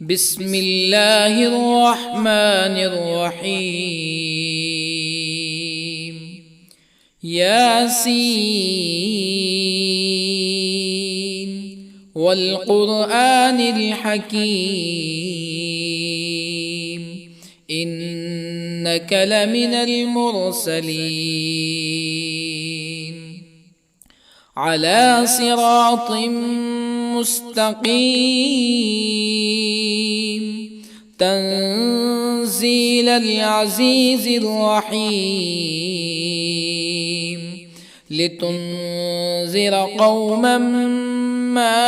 بسم الله الرحمن الرحيم. ياسين والقرآن الحكيم إنك لمن المرسلين على صراط مستقيم تنزيل العزيز الرحيم لتنذر قوما ما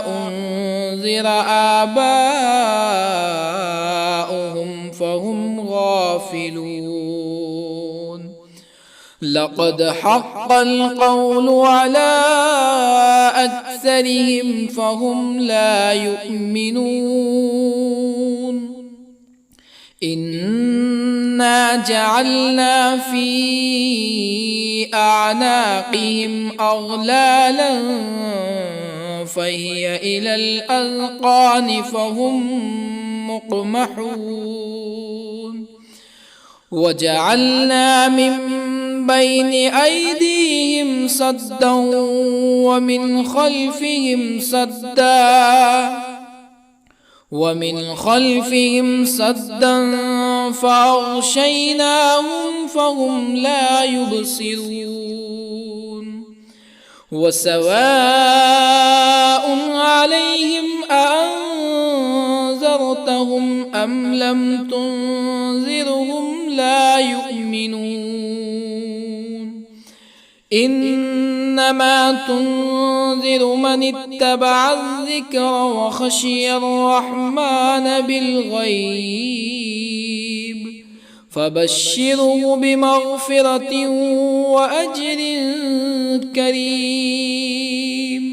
أنذر آباؤهم فهم غافلون. لقد حق القول على أكثرهم فهم لا يؤمنون. إنا جعلنا في أعناقهم أغلالا فهي إلى الأذقان فهم مقمحون. وجعلنا من بين أيديهم سدا ومن خلفهم سدا فأغشيناهم فهم لا يبصرون. وسواء عليهم أأنذرتهم أم لم تنذرهم لا يؤمنون. إنما تنذر من اتبع الذكر وخشي الرحمن بالغيب فبشره بمغفرة وأجر كريم.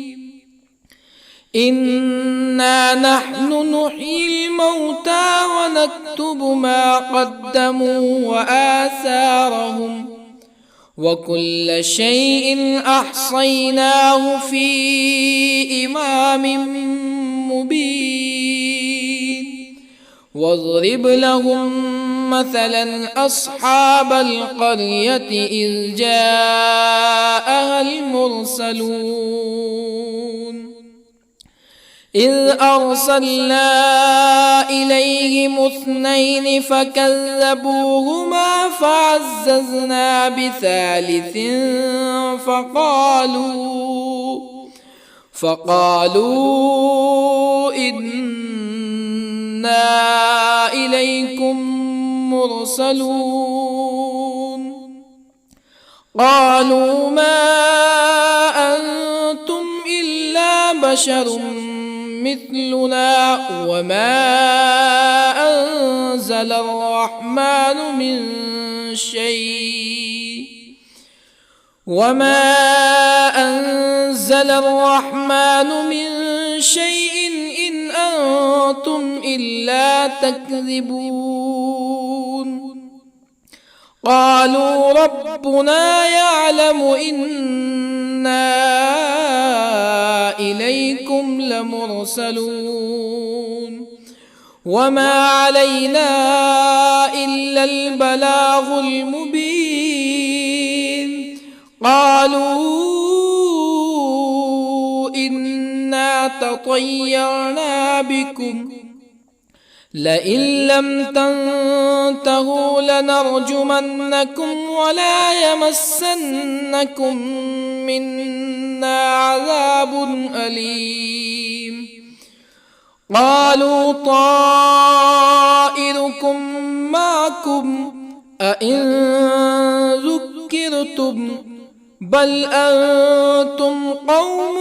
إنا نحن نحيي الموتى ونكتب ما قدموا وآثارهم وكل شيء أحصيناه في إمام مبين. واضرب لهم مثلا أصحاب القرية إذ جاءها المرسلون إذ أرسلنا إليهم اثنين فكذبوهما فعززنا بثالث فقالوا إنا إليكم مرسلون. قالوا ما أنتم إلا بشر مثلنا وما أنزل الرحمن من شيء إن أنتم إلا تكذبون. قالوا ربنا يعلم إنا إليكم لمرسلون وما علينا إلا البلاغ المبين. قالوا إنا تطيرنا بكم لئن لم تنتهوا لنرجمنكم ولا يمسنكم منا عذاب أليم. قالوا طائركم معكم أئن ذكرتم بل أنتم قوم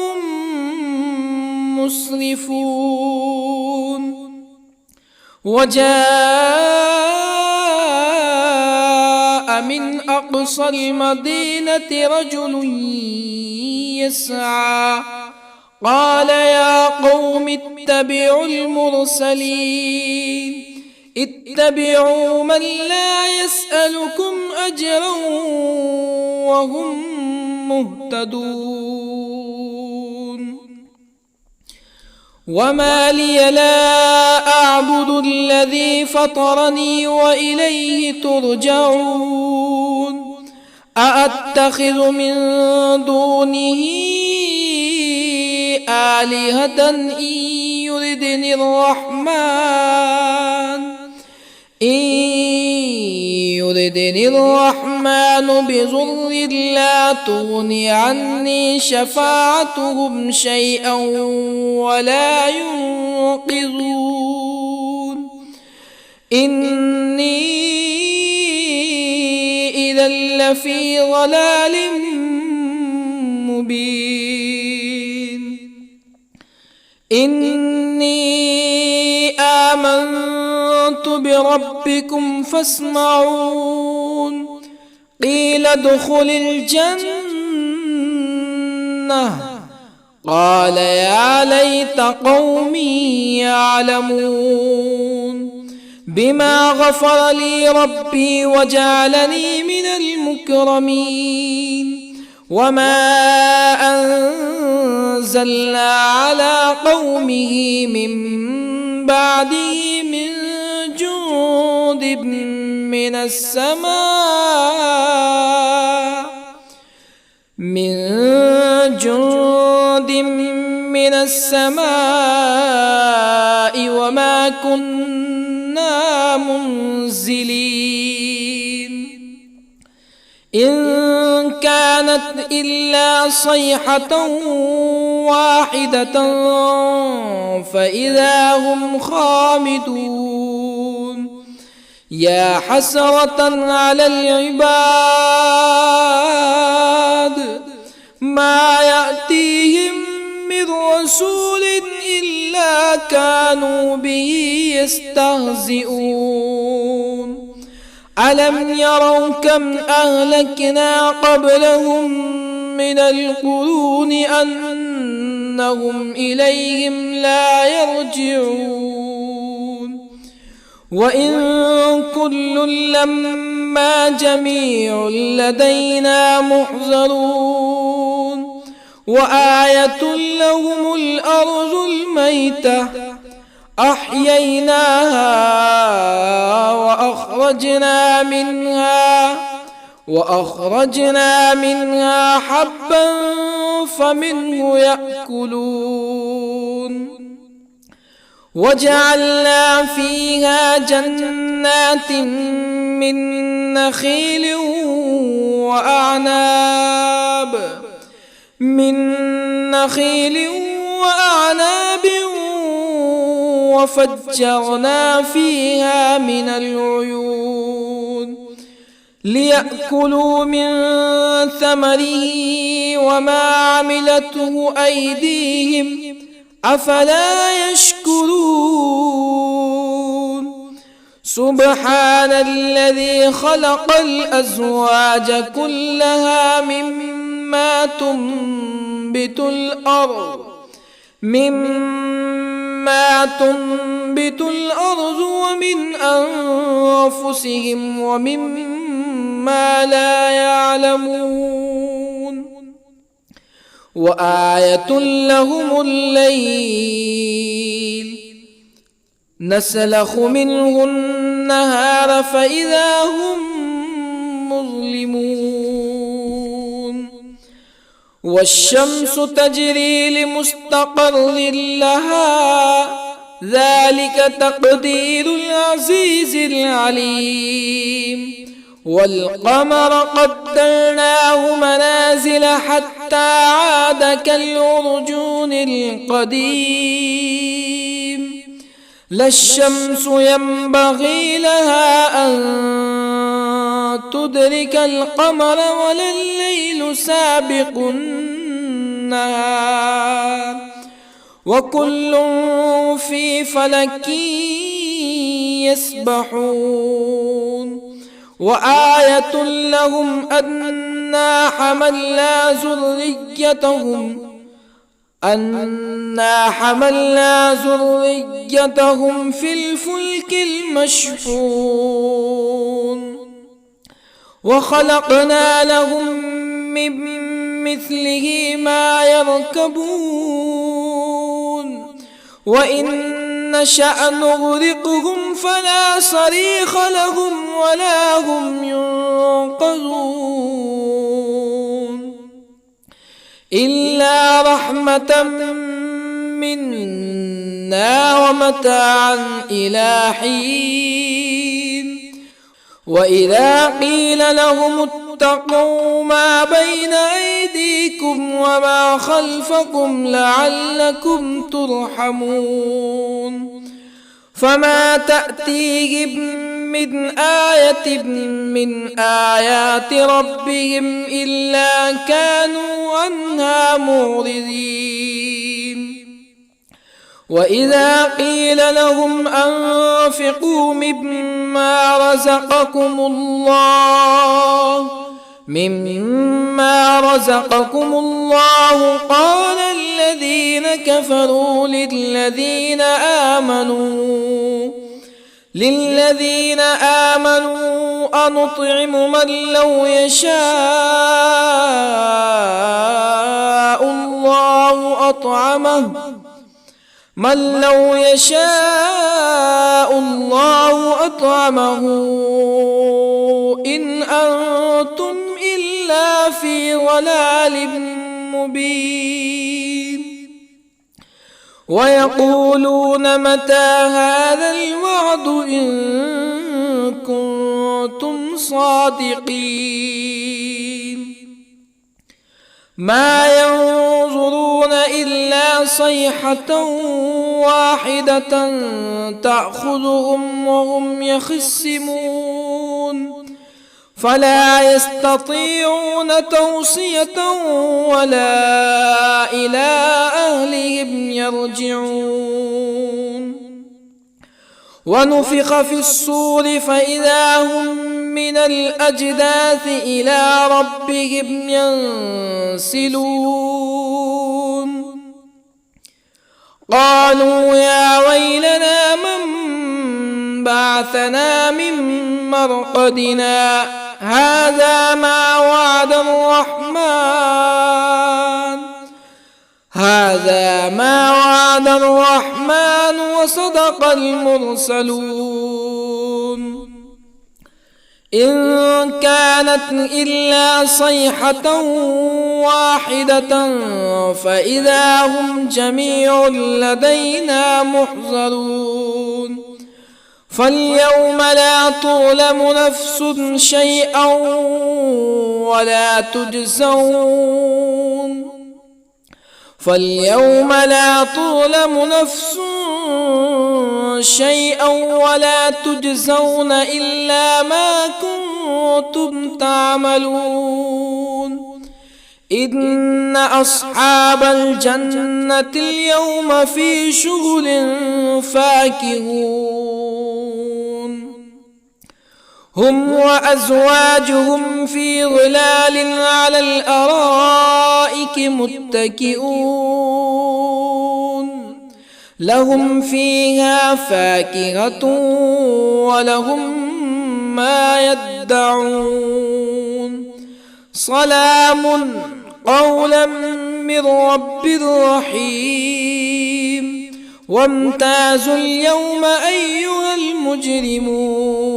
مسرفون. وجاء من أقصى المدينة رجل يسعى قال يا قوم اتبعوا المرسلين اتبعوا من لا يسألكم أجرا وهم مهتدون. وما لي لا أعبد الذي فطرني وإليه ترجعون أأتخذ من دونه آلهة يردني الرحمن بضر لا تغن عني شفاعتهم شيئا ولا ينقذون إني إذا لفي ضلال مبين إني آمنت بربكم فاسمعون قيل ادخل الجنة قال يا ليت قومي يعلمون بما غفر لي ربي وجعلني من المكرمين وما أنزلنا على قومه من بعده من جند من السماء وما كنا منزلين إن كانت إلا صيحة واحدة فإذا هم خامدون يا حسرة على العباد ما يأتيهم من رسول إلا كانوا به يستهزئون ألم يروا كم أهلكنا قبلهم من القرون أنهم إليهم لا يرجعون وإن كل لما جميع لدينا محضرون وآية لهم الأرض الميتة أحييناها وأخرجنا منها حبا فمنه يأكلون وجعلنا فيها جنات من نخيل وأعناب وفجرنا فيها من العيون ليأكلوا من ثمره وما عملته أيديهم أفلا يشكرون سبحان الذي خلق الأزواج كلها مما تنبت الأرض ومن أنفسهم ومما لا يعلمون وآية لهم الليل نسلخ منه النهار فإذا هم مظلمون والشمس تجري لمستقر لها ذلك تقدير العزيز العليم والقمر قدرناه منازل حتى عاد كالعرجون القديم لا الشمس ينبغي لها أن تدرك القمر ولا الليل سابق النهار وكل في فلك يسبحون وآية لهم أنا حملنا ذريتهم في الفلك المشحون وخلقنا لهم من مثله ما يركبون وإن نشأ نغرقهم فلا صريخ لهم ولا هم ينقذون إلا رحمة منا ومتاعا إلى حين وإذا قيل لهم اتقوا ما بين أيديكم وما خلفكم لعلكم ترحمون فما تأتيهم من آية من آيات ربهم إلا كانوا عنها معرضين وإذا قيل لهم أنفقوا مما رزقكم الله قال الذين كفروا للذين آمنوا أنطعم من لو يشاء الله أطعمه إن أنتم إلا في ضلال مبين ويقولون متى هذا الوعد إن كنتم صادقين ما ينظرون إلا صيحة واحدة تأخذهم وهم يخصمون فلا يستطيعون توصية ولا إلى أهلهم يرجعون ونفخ في الصور فإذا هم من الأجداث إلى ربهم ينسلون قالوا يا ويلنا من بعثنا من مرقدنا هذا ما وعد الرحمن وصدق المرسلون إن كانت إلا صيحة واحدة فإذا هم جميع لدينا محضرون فاليوم لا تظلم نفس شيئا ولا تجزون إلا ما كنتم تعملون إن أصحاب الجنة اليوم في شغل فاكهون هم وأزواجهم في ظلال على الأرائك متكئون لهم فيها فاكهة ولهم ما يدعون سلام قولا من رب رحيم وامتازوا اليوم أيها المجرمون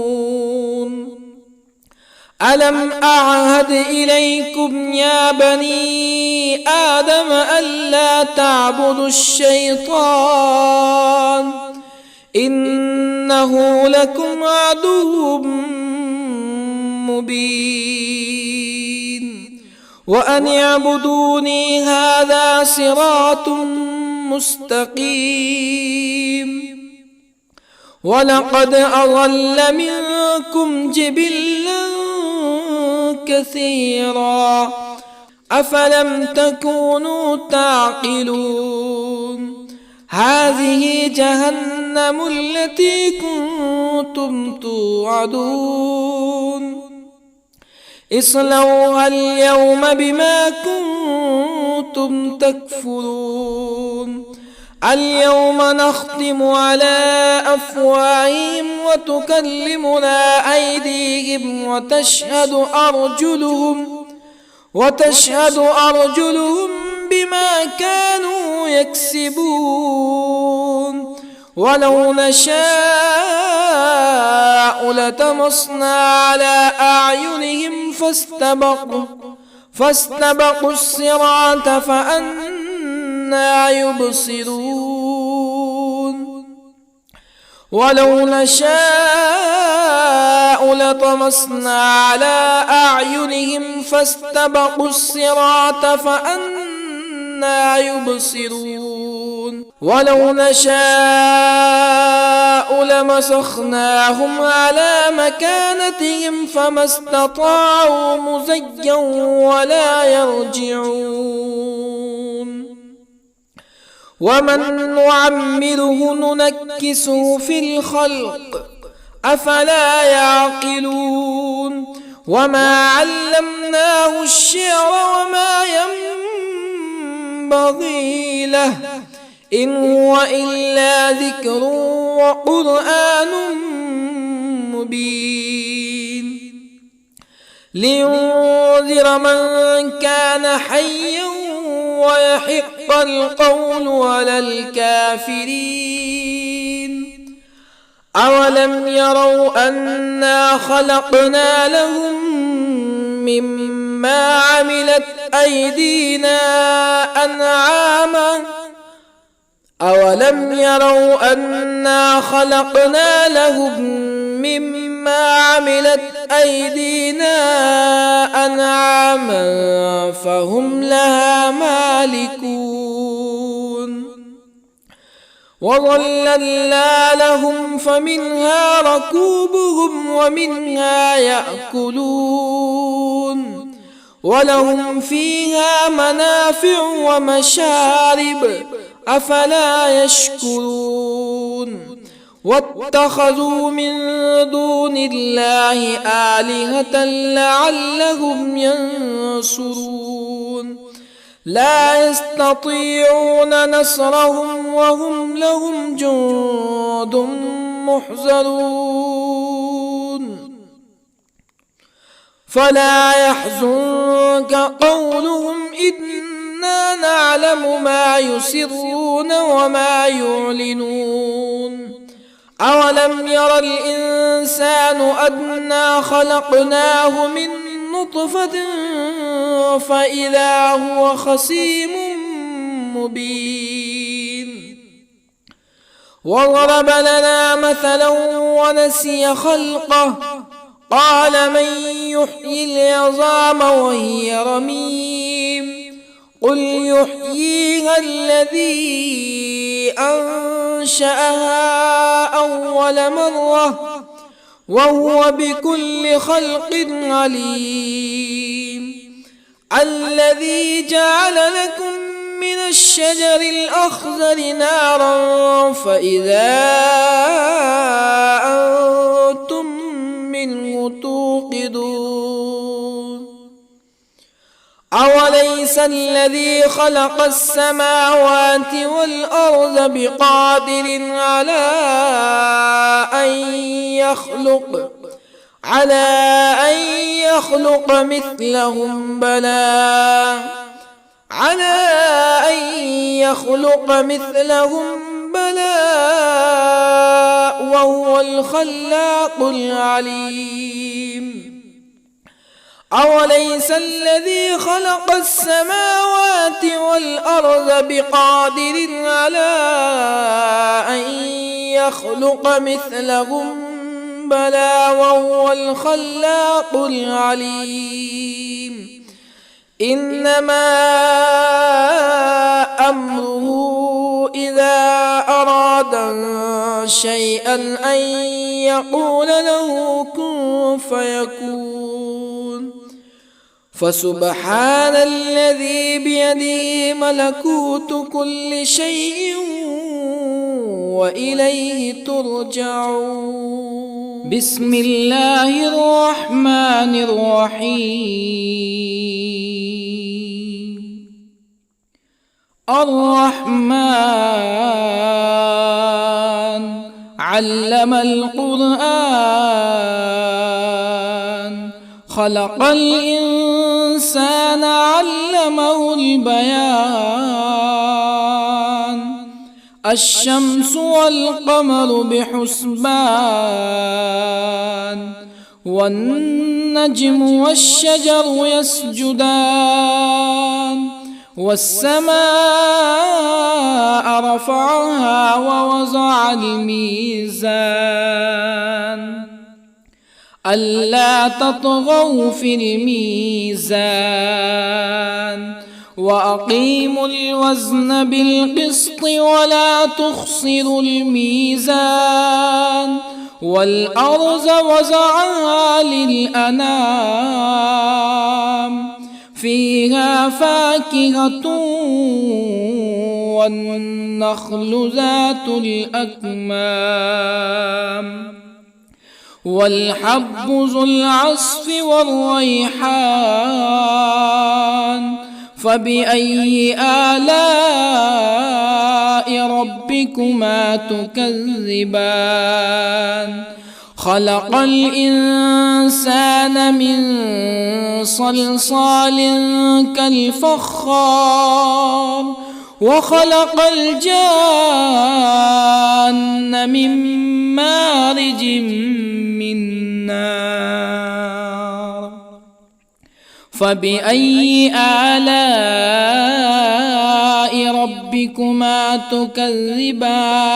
ألم أعهد إليكم يا بني آدم ألا تعبدوا الشيطان إنه لكم عدو مبين وأن اعبدوني هذا صراط مستقيم ولقد أضل منكم جبلا كثيرا أفلم تكونوا تعقلون هذه جهنم التي كنتم توعدون اصلوها اليوم بما كنتم تكفرون اليوم نختم على أفواههم وتكلمنا أيديهم وتشهد أرجلهم بما كانوا يكسبون ولو نشاء لطمسنا على أعينهم فاستبقوا الصراط فأنى يبصرون ولو نشاء لطمسنا على أعينهم فاستبقوا الصراط فأنى يبصرون ولو نشاء لمسخناهم على مكانتهم فما استطاعوا مزيا ولا يرجعون ومن نعمره ننكسه في الخلق أفلا يعقلون وما علمناه الشعر وما ينبغي له إن هو إلا ذكر وقرآن مبين لينذر من كان حيا ويحق القول على الكافرين أولم يروا أنا خلقنا لهم مما عملت أيدينا أنعاما أولم يروا أنا خلقنا لهم مما عملت أيدينا أنعاما فهم لها مالكون وظللنا لهم فمنها ركوبهم ومنها يأكلون ولهم فيها منافع ومشارب أفلا يشكرون واتخذوا من دون الله آلهة لعلهم ينصرون لا يستطيعون نصرهم وهم لهم جند محضرون فلا يحزنك قولهم إنا نعلم ما يسرون وما يعلنون أولم ير الإنسان أنا خلقناه من نطفة فإذا هو خصيم مبين وضرب لنا مثلا ونسي خلقه قال من يحيي العظام وهي رميم قل يحييها الذي أنشأها أول مرة وهو بكل خلق عليم الذي جعل لكم من الشجر الأخضر نارا فإذا أنتم منه توقدون أوليس الذي خلق السماوات والأرض بقادر على أن يخلق مثلهم بلى وهو الخلاق العليم أوليس الذي خلق السماوات والأرض بقادر على أن يخلق مثلهم بلى وهو الخلاق العليم إنما أمره إذا أراد شيئا أن يقول له كن فيكون فسبحان الذي بيده ملكوت كل شيء وإليه ترجعون بسم الله الرحمن الرحيم الرحمن علم القرآن خلق الإنسان الإنسان علمه البيان الشمس والقمر بحسبان والنجم والشجر يسجدان والسماء رفعها ووضع الميزان ألا تطغوا في الميزان وأقيموا الوزن بالقسط ولا تخسروا الميزان والأرض وضعها للأنام فيها فاكهة والنخل ذات الأكمام والحب ذو العصف والريحان فبأي آلاء ربكما تكذبان خلق الإنسان من صلصال كالفخار وخلق الجان من مارج من نار فبأي آلاء ربكما تكذبان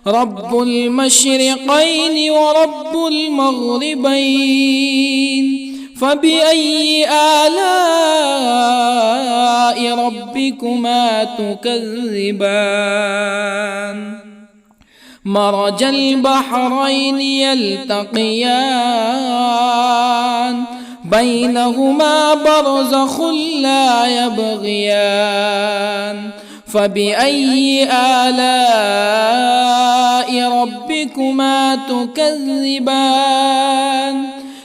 رب المشرقين ورب المغربين فبأي آلاء ربكما تكذبان مرج البحرين يلتقيان بينهما برزخ لا يبغيان فبأي آلاء ربكما تكذبان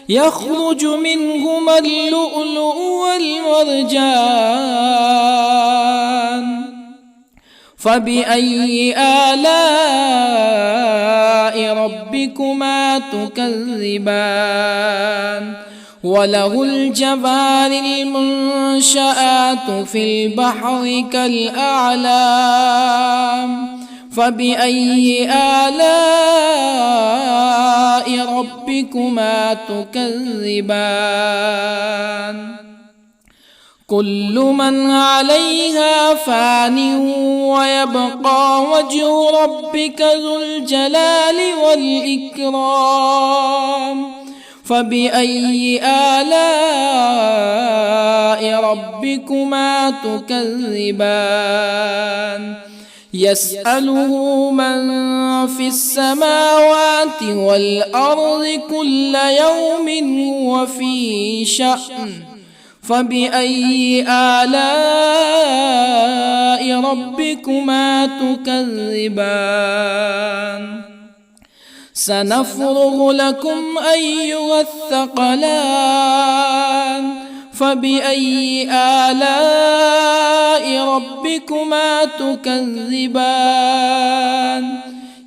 يخرج منهما اللؤلؤ والمرجان فبأي آلاء ربكما تكذبان وله الجوار المنشآت في البحر كالأعلام فبأي آلاء ربكما تكذبان كل من عليها فان ويبقى وجه ربك ذو الجلال والإكرام فبأي آلاء ربكما تكذبان يسأله من في السماوات والأرض كل يوم هو في شأن فبأي آلاء ربكما تكذبان سنفرغ لكم أيها الثقلان فبأي آلاء ربكما تكذبان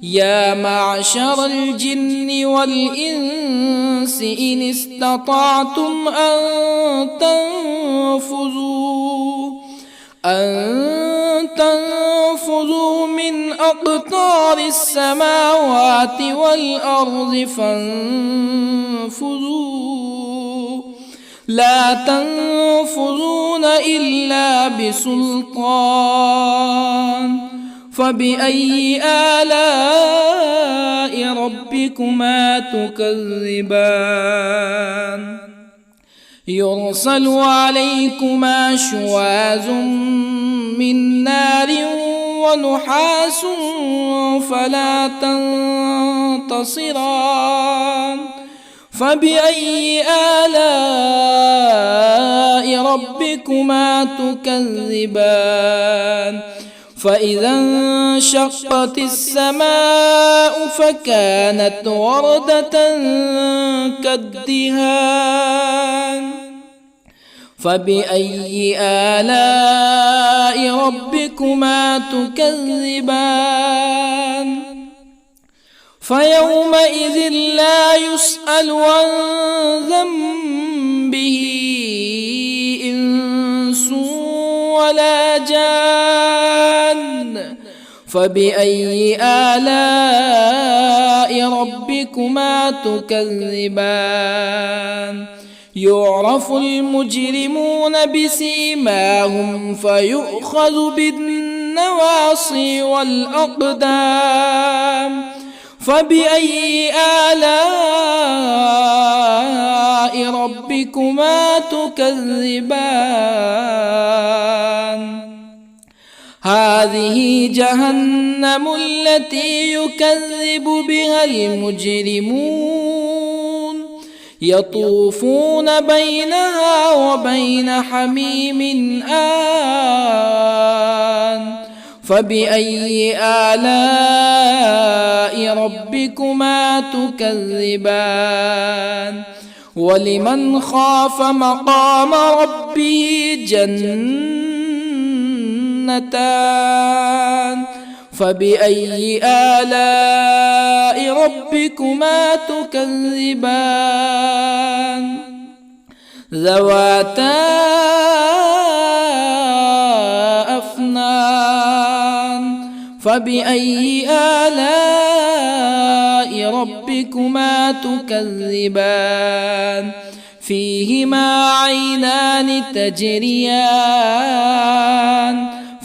يا معشر الجن والإنس إن استطعتم أن تنفذوا من أقطار السماوات والأرض فانفذوا لا تنفذون إلا بسلطان فبأي آلاء ربكما تكذبان يرسل عليكما شواظ من نار ونحاس فلا تنتصران فبأي آلاء ربكما تكذبان فإذا انشقت السماء فكانت وردة كالدهان فبأي آلاء ربكما تكذبان فيومئذ لا يسأل عن ذنبه ولا جان فبأي آلاء ربكما تكذبان يعرف المجرمون بسيماهم فيؤخذ بالنواصي والأقدام فبأي آلاء ربكما تكذبان هذه جهنم التي يكذب بها المجرمون يطوفون بينها وبين حميم آن فبأي آلاء ربكما تكذبان ولمن خاف مقام ربه جنتان فبأي آلاء ربكما تكذبان ذواتا أفنان فبأي آلاء ربكما تكذبان فيهما عينان تجريان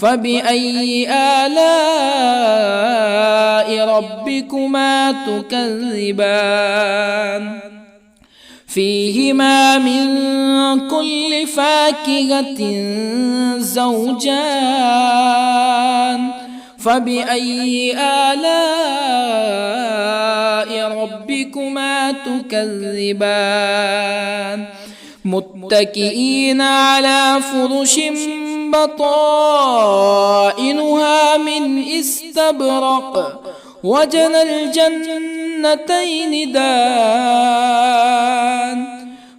فبأي آلاء ربكما تكذبان فيهما من كل فاكهة زوجان فبأي آلاء ربكما تكذبان متكئين على فرش بطائنها من استبرق وجنى الجنتين دان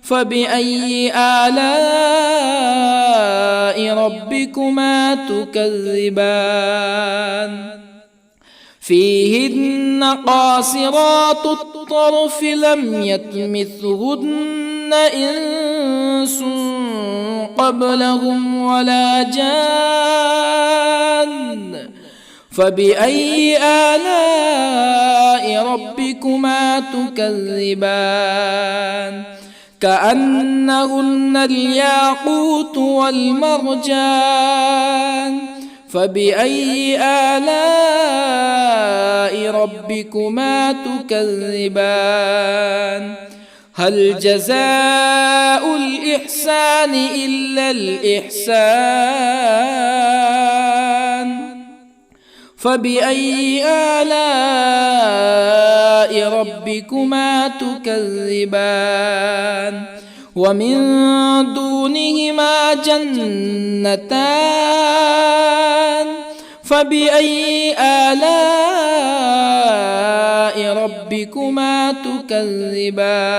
فبأي آلاء ربكما تكذبان فيهن قاصرات الطرف لم يطمثهن إنس قبلهم ولا جان فبأي آلاء ربكما تكذبان كأنهن الياقوت والمرجان فبأي آلاء ربكما تكذبان هل جزاء الإحسان إلا الإحسان فبأي آلاء ربكما تكذبان ومن دونهما جنتان فبأي آلاء ربكما تكذبان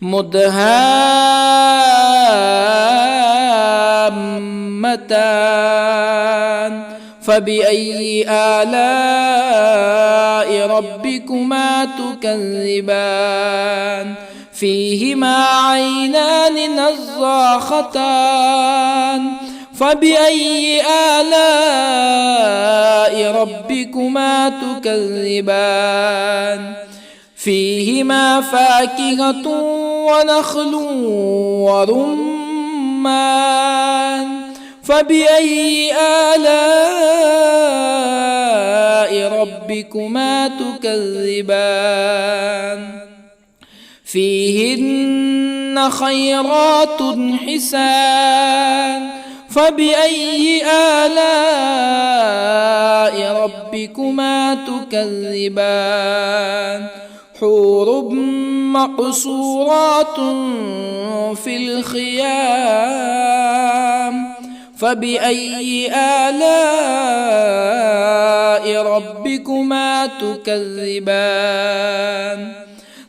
مدهامتان فبأي آلاء ربكما تكذبان فيهما عينان نضاختان فبأي آلاء ربكما تكذبان فيهما فاكهة ونخل ورمان فبأي آلاء ربكما تكذبان فيهن خيرات حسان فبأي آلاء ربكما تكذبان حور مقصورات في الخيام فبأي آلاء ربكما تكذبان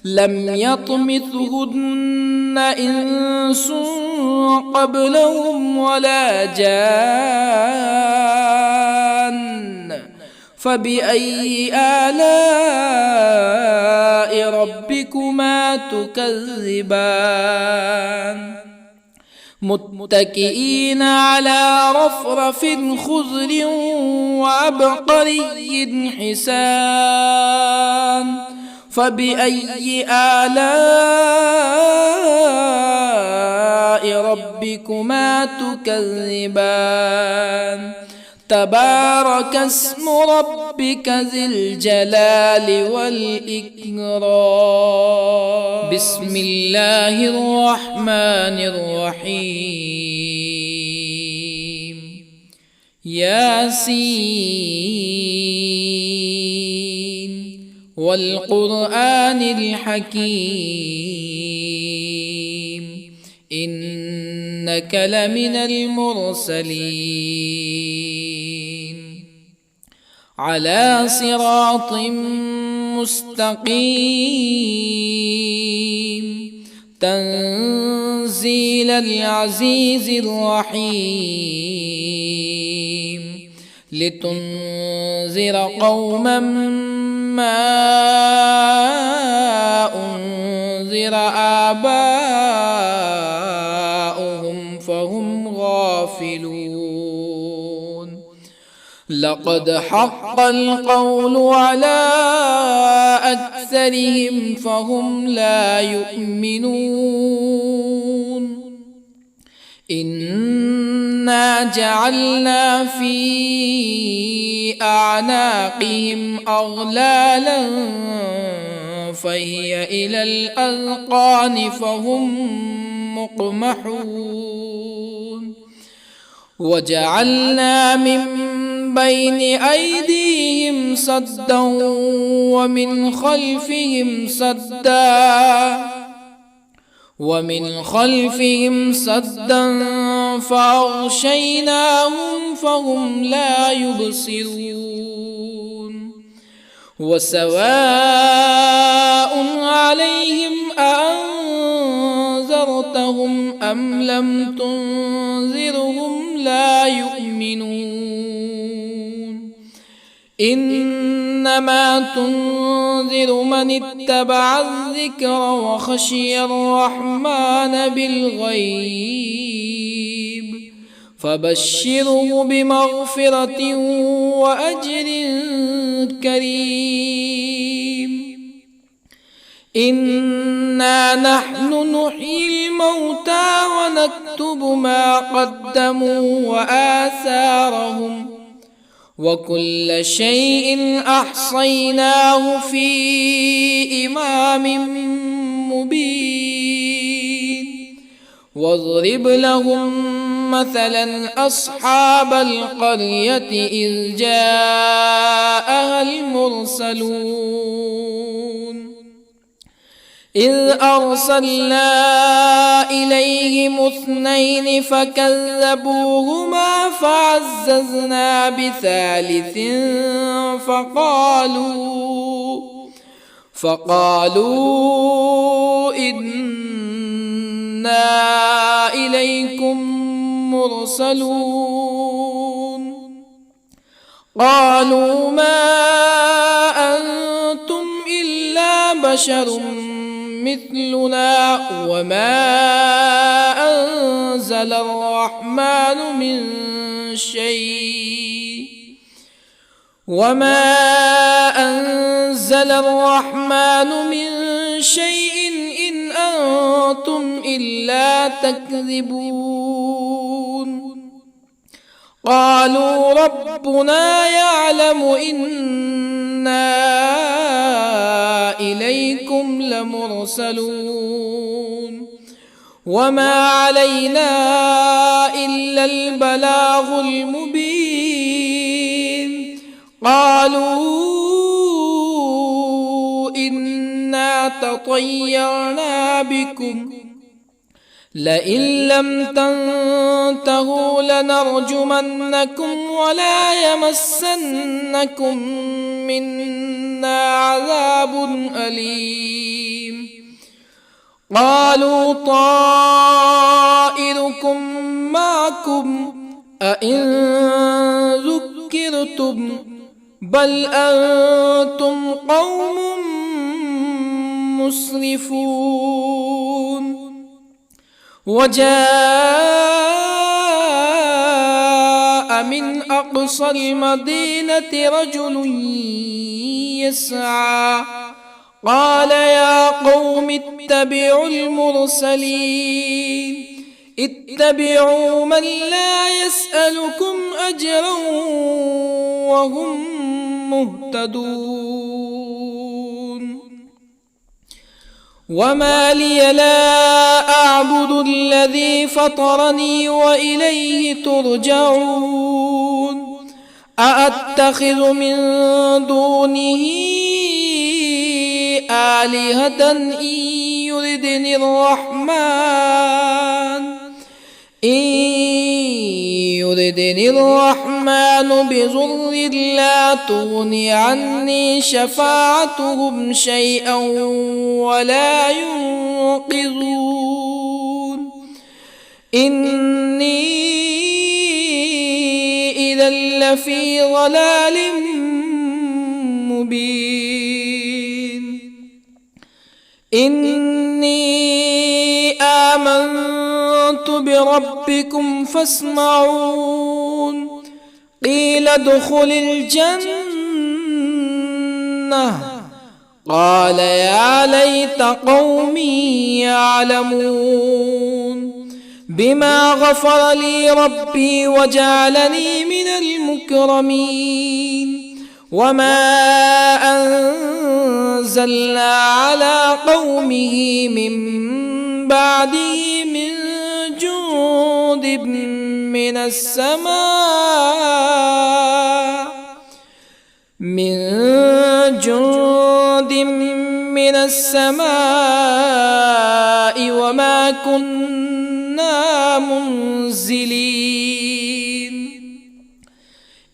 لم يطمثهن إنس قبلهم ولا جان فبأي آلاء ربكما تكذبان متكئين على رفرف خضر وعبقري حسان فبأي آلاء ربكما تكذبان تبارك اسم ربك ذي الجلال والإكرام بسم الله الرحمن الرحيم ياسين والقرآن الحكيم إنك لمن المرسلين على صراط مستقيم تنزيل العزيز الرحيم لتنذر قوما ما أنذر آباؤهم فهم غافلون لقد حق القول على أكثرهم فهم لا يؤمنون إنا جعلنا في أعناقهم أغلالا فهي إلى الأذقان فهم مقمحون وجعلنا من بين أيديهم سدا ومن خلفهم سدا فأغشيناهم فهم لا يبصرون وسواء عليهم أأنذرتهم أم لم تنذرهم لا يؤمنون إنما تنذر من اتبع الذكر وخشي الرحمن بالغيب فبشره بمغفرة وأجر كريم إنا نحن نحيي الموتى ونكتب ما قدموا وآثارهم وكل شيء أحصيناه في إمام مبين واضرب لهم مثلا أصحاب القرية إذ جاءها المرسلون إذ أرسلنا إليهم 2 فكذبوهما فعززنا بثالث فقالوا إنا إليكم مرسلون قالوا ما أنتم إلا بشر مثلنا وما أنزل الرحمن من شيء إن أنتم إلا تكذبون قالوا ربنا يعلم إنا إليكم لمرسلون وما علينا إلا البلاغ المبين قالوا إنا تطيرنا بكم لئن لم تنتهوا لنرجمنكم ولا يمسنكم منا عذاب أليم قالوا طائركم معكم أئن ذكرتم بل أنتم قوم مسرفون وجاء من أقصى المدينة رجل يسعى قال يا قوم اتبعوا المرسلين اتبعوا من لا يسألكم أجرا وهم مهتدون وما لي لا أعبد الذي فطرني وإليه ترجعون أأتخذ من دونه آلهة إن يردني الرحمن بضر لا تغني عني شفاعتهم شيئا ولا ينقذون إني إذا لفي ضلال مبين إني آمنت بربكم فاسمعون قيل ادخل الجنة قال يا ليت قومي يعلمون بما غفر لي ربي وجعلني من المكرمين وما أنزلنا على قومه من بعده من جند من السماء وما كنا منزلين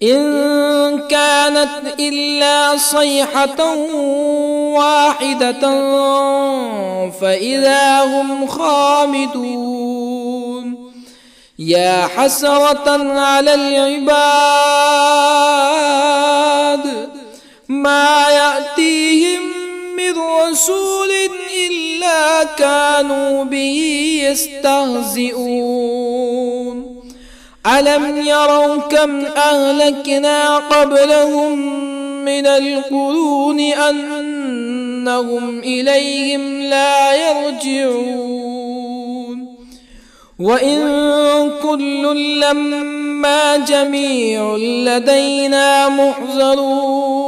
إن كانت إلا صيحة واحدة فإذا هم خامدون يا حسرة على العباد ما يأتيهم من رسول إلا كانوا به يستهزئون ألم يروا كم أهلكنا قبلهم من القرون أنهم إليهم لا يرجعون وإن كل لما جميع لدينا محضرون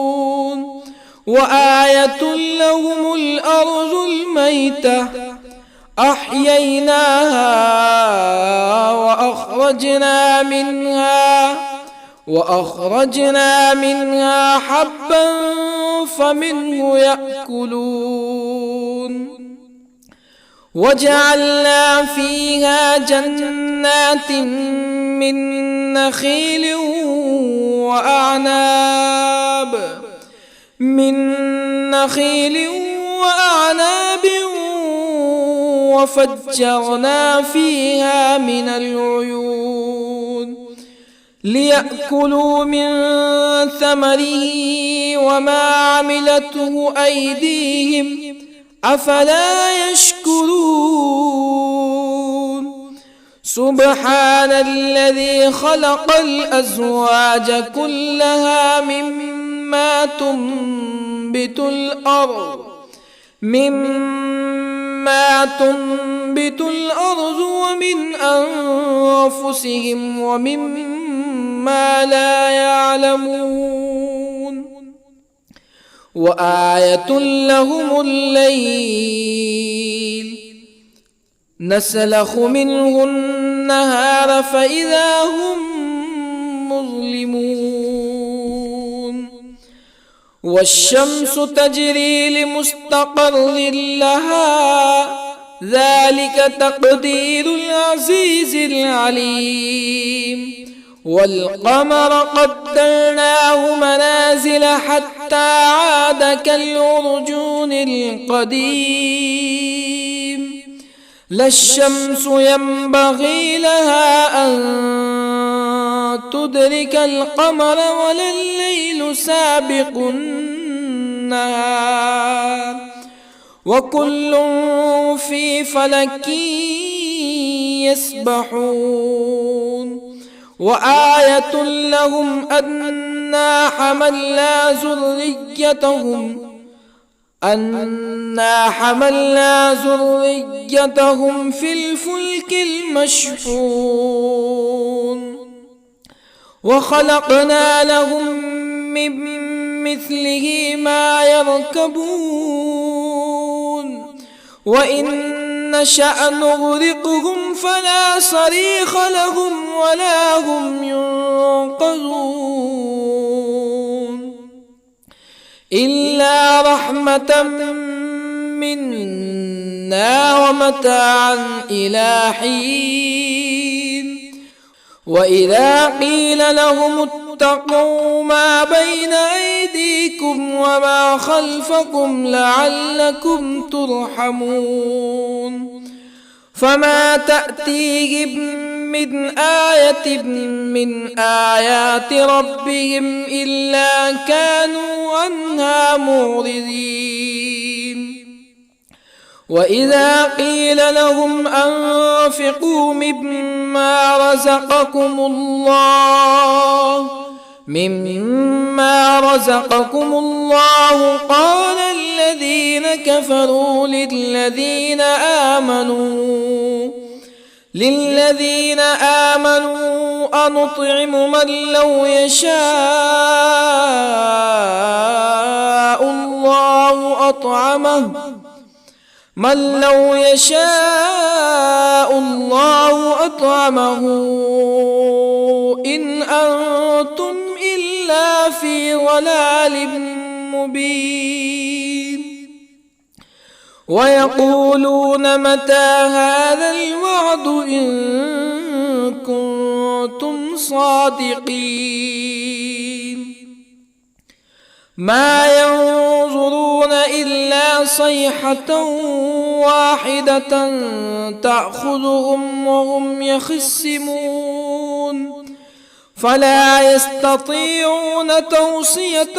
وآية لهم الأرض الميتة أحييناها وأخرجنا منها حبا فمنه يأكلون وجعلنا فيها جنات من نخيل وأعناب وفجرنا فيها من العيون ليأكلوا من ثمره وما عملته أيديهم أفلا يشكرون سبحان الذي خلق الأزواج كلها مما تنبت الأرض ومن أنفسهم ومما لا يعلمون وآية لهم الليل نسلخ منه النهار فإذا هم مظلمون والشمس تجري لمستقر لها ذلك تقدير العزيز العليم والقمر قدرناه منازل حتى عاد كالعرجون القديم لا الشمس ينبغي لها أن تدرك القمر ولا الليل سابق النهار وكل في فلك يسبحون وآية لهم أنا حملنا ذريتهم في الفلك المشحون وخلقنا لهم من مثله ما يركبون وإن نشأ نغرقهم فلا صريخ لهم ولا هم ينقذون إلا رحمة منا ومتاعا إلى حين وإذا قيل لهم اتقوا ما بين أيديكم وما خلفكم لعلكم ترحمون فما تأتيهم من آية من آيات ربهم إلا كانوا عنها معرضين وإذا قيل لهم أنفقوا مما رزقكم الله قال الذين كفروا للذين آمنوا أنطعم من لو يشاء الله أطعمه إن أنتم إلا في ضلال مبين ويقولون متى هذا الوعد إن كنتم صادقين ما ينظرون إلا صيحة واحدة تأخذهم وهم يخصمون فلا يستطيعون توصية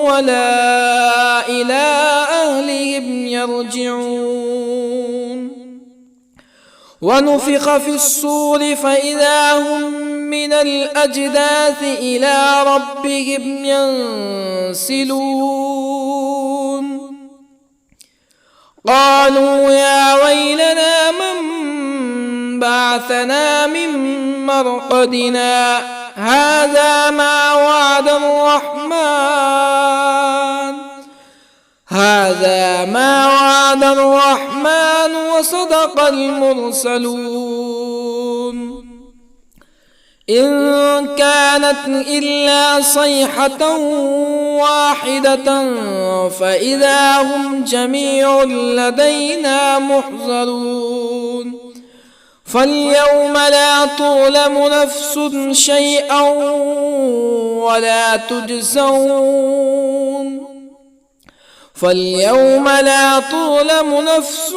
ولا إلى أهلهم يرجعون ونفخ في الصور فإذا هم من الأجداث إلى ربهم ينسلون قالوا يا ويلنا من بعثنا من مرقدنا هذا ما وعد الرحمن وصدق المرسلون إن كانت إلا صيحة واحدة فإذا هم جميع لدينا محضرون فاليوم لا تظلم نفس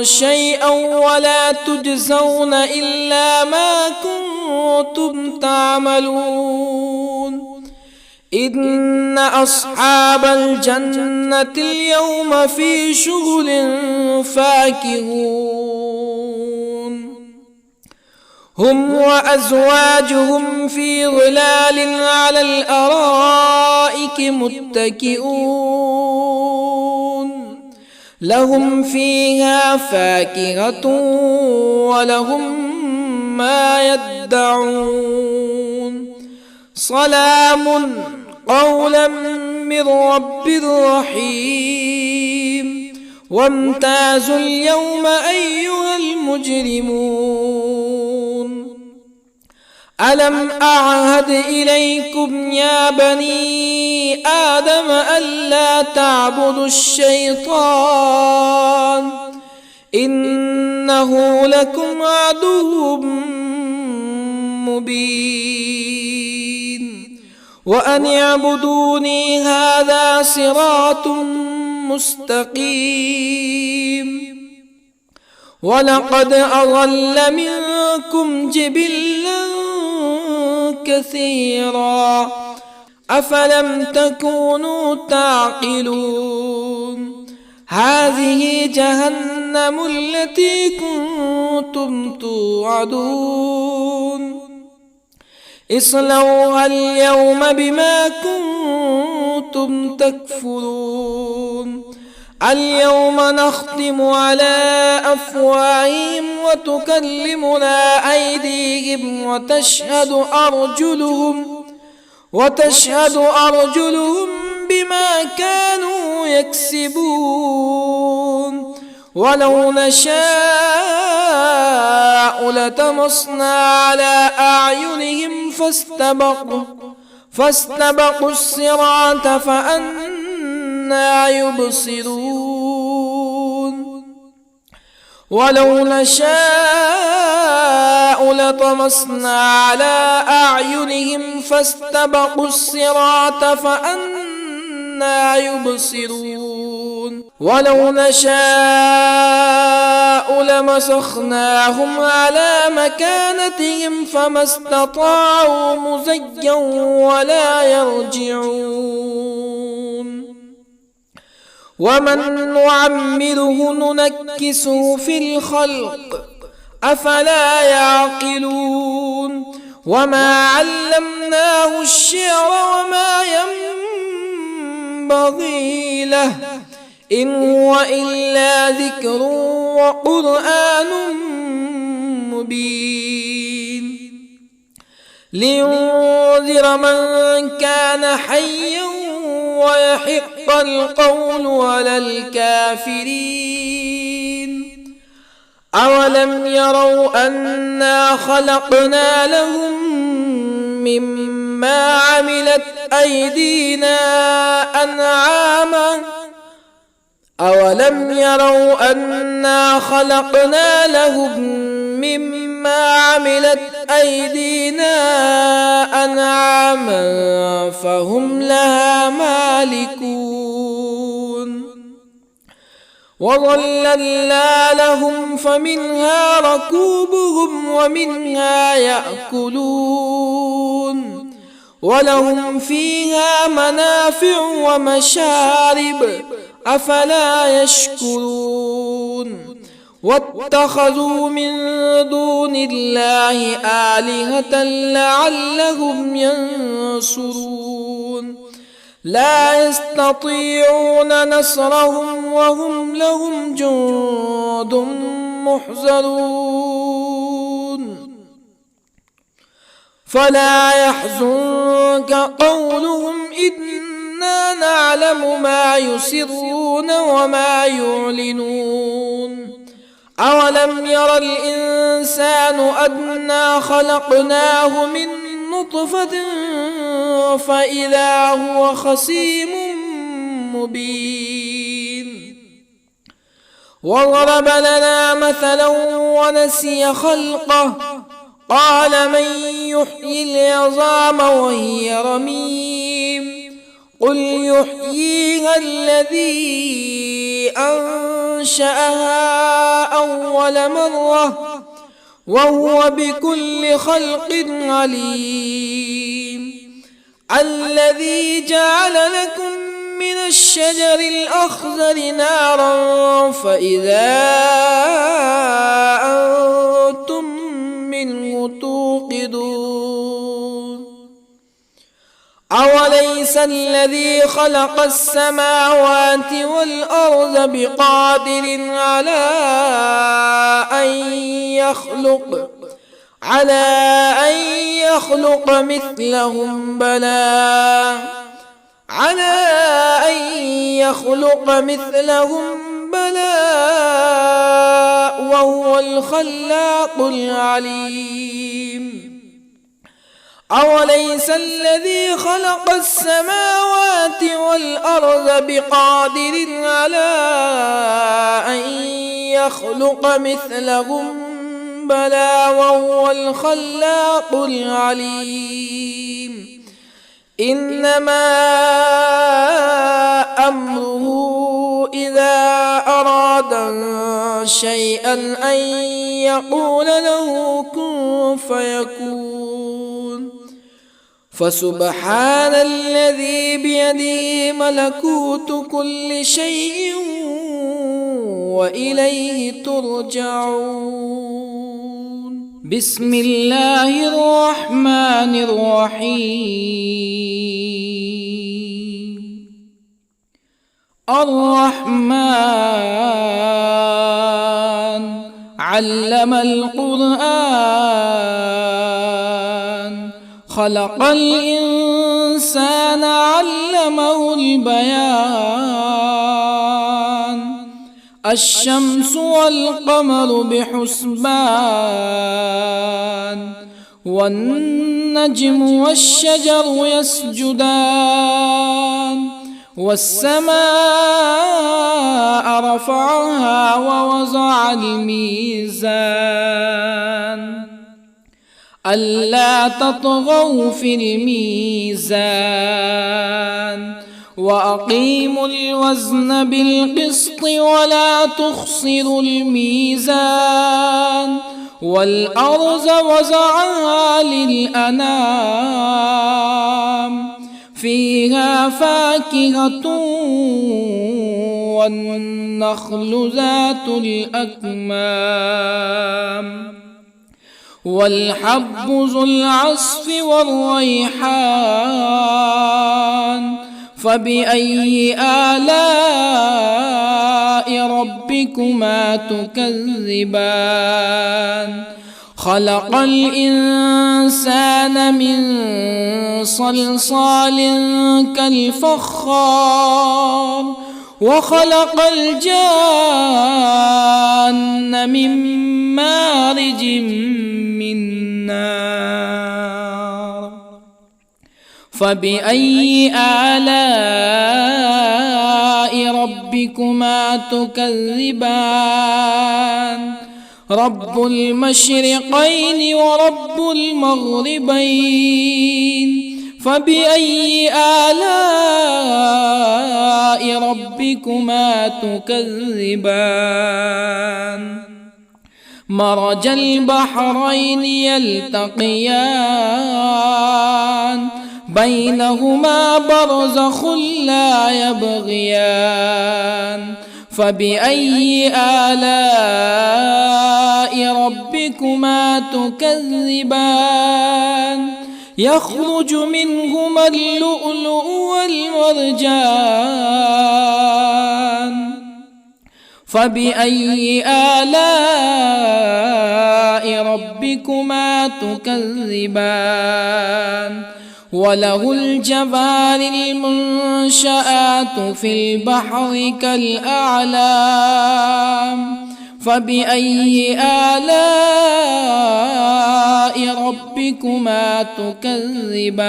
شيئا ولا تجزون إلا ما كنتم تعملون إن أصحاب الجنة اليوم في شغل فاكهون هم وأزواجهم في ظلال على الأرائك متكئون لهم فيها فاكهة ولهم ما يدعون سلام قولا من رب رحيم وامتازوا اليوم أيها المجرمون ألم أعهد إليكم يا بني آدم ألا تعبدوا الشيطان إنه لكم عدو مبين وأن اعبدوني هذا صراط مستقيم ولقد أضل منكم جبلا كثيرا أفلم تكونوا تعقلون هذه جهنم التي كنتم توعدون اصلوها اليوم بما كنتم تكفرون اليوم نختم على أفواههم وتكلمنا أيديهم وتشهد أرجلهم بما كانوا يكسبون ولو نشاء لطمسنا على أعينهم فاستبقوا الصراط فأنى يبصرون ولو نشاء لطمسنا على أعينهم فاستبقوا الصراط فأنى يبصرون ولو نشاء لمسخناهم على مكانتهم فما استطاعوا مزيا ولا يرجعون ومن نعمره ننكسه في الخلق أفلا يعقلون وما علمناه الشعر وما ينبغي له إن هو إلا ذكر وقرآن مبين لينذر من كان حيا ويحق القول على الكافرين أولم يروا أنا خلقنا لهم مما عملت أيدينا أنعاما أولم يروا أنا خلقنا لهم مما عملت أيدينا أنعاما فهم لها مالكون وظللنا لهم فمنها ركوبهم ومنها يأكلون ولهم فيها منافع ومشارب أفلا يشكرون واتخذوا من دون الله آلهة لعلهم ينصرون لا يستطيعون نصرهم وهم لهم جند محضرون فلا يحزنك قولهم إنا نعلم ما يسرون وما يعلنون أولم ير الإنسان أنا خلقناه من نطفة فإذا هو خصيم مبين وضرب لنا مثلا ونسي خلقه قال من يحيي العظام وهي رميم قل يحييها الذي أنشأها أول مرة وهو بكل خلق عليم الذي جعل لكم من الشجر الأخضر نارا فإذا أنتم منه توقدون أوليس الذي خلق السماوات والأرض بقادر على أن يخلق مثلهم بلى وهو الخلاق العليم أوليس الذي خلق السماوات والأرض بقادر على أن يخلق مثلهم بلى وهو الخلاق العليم إنما أمره إذا أراد شيئا أن يقول له كن فيكون فسبحان الذي بيده ملكوت كل شيء وإليه ترجعون. بسم الله الرحمن الرحيم. الرحمن علم القرآن، خلق الإنسان علمه البيان. الشمس والقمر بحسبان، والنجم والشجر يسجدان. والسماء رفعها ووضع الميزان، ألا تطغوا في الميزان. وأقيموا الوزن بالقسط ولا تخسروا الميزان. والأرض وضعها للأنام، فيها فاكهة والنخل ذات الأكمام، والحب ذو العصف والريحان. فبأي آلاء ربكما تكذبان؟ خلق الإنسان من صلصال كالفخار، وخلق الجان من مارج من نار. فبأي آلاء ربكما تكذبان؟ رب المشرقين ورب المغربين. فبأي آلاء ربكما تكذبان؟ مرج البحرين يلتقيان، بينهما برزخ لا يبغيان. فبأي آلاء ربكما تكذبان؟ يخرج منهما اللؤلؤ والمرجان. فبأي آلاء ربكما تكذبان؟ وله الجوار المنشآت في البحر كالأعلام. فبأي آلاء ربكما تكذبان؟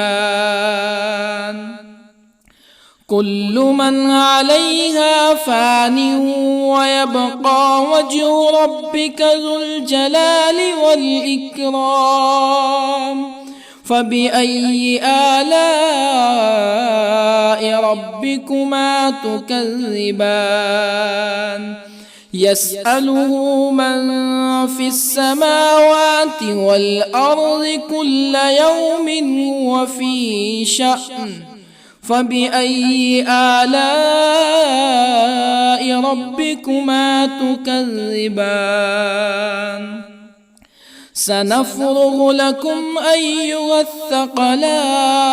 كل من عليها فان ويبقى وجه ربك ذو الجلال والإكرام. فبأي آلاء ربكما تكذبان؟ يسأله من في السماوات والأرض كل يوم هو في شأن. فبأي آلاء ربكما تكذبان؟ سنفرغ لكم أيها الثقلان.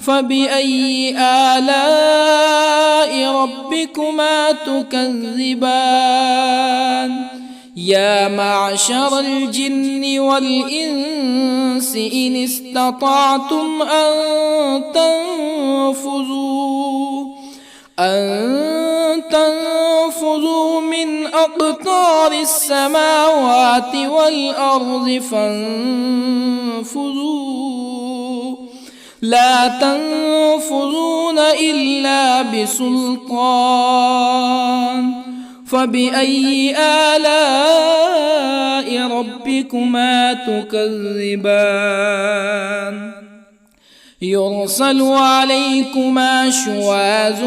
فبأي آلاء ربكما تكذبان؟ يا معشر الجن والإنس إن استطعتم أن تنفذوا من أقطار السماوات والأرض فانفذوا، لا تنفذون إلا بسلطان. فبأي آلاء ربكما تكذبان؟ يرسل عليكما شواظ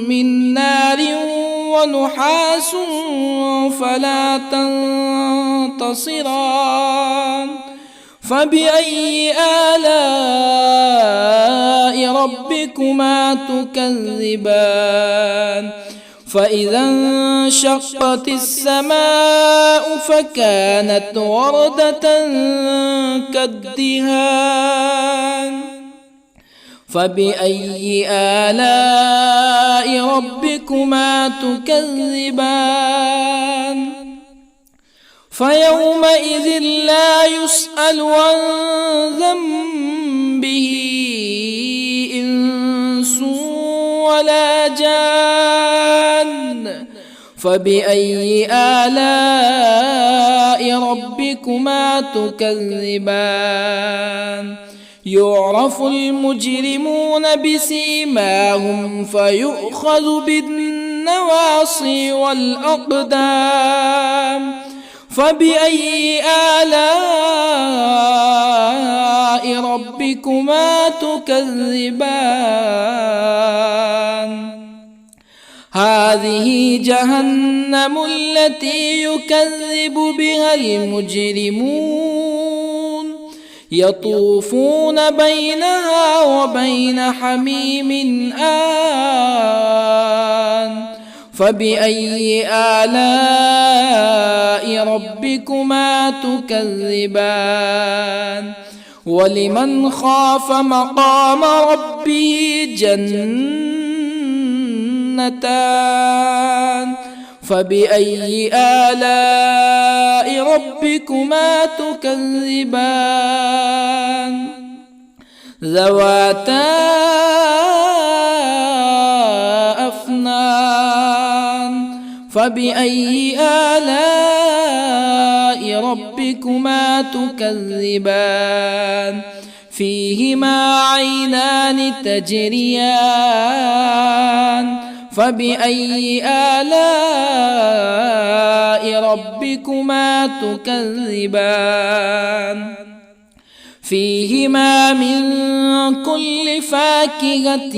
من نار ونحاس فلا تنتصران. فبأي آلاء ربكما تكذبان؟ فإذا انشقت السماء فكانت وردة كالدهان فبأي آلاء ربكما تكذبان فيومئذ لا يسأل عن ذنبه إنس ولا جان فبأي آلاء ربكما تكذبان يعرف المجرمون بسيماهم فيؤخذ بالنواصي والأقدام فبأي آلاء ربكما تكذبان هذه جهنم التي يكذب بها المجرمون يطوفون بينها وبين حميم آن فبأي آلاء ربكما تكذبان ولمن خاف مقام ربه جنتان فبأي آلاء ربكما تكذبان ذواتا أفنان فبأي آلاء ربكما تكذبان فيهما عينان تجريان فبأي آلاء ربكما تكذبان فيهما من كل فاكهة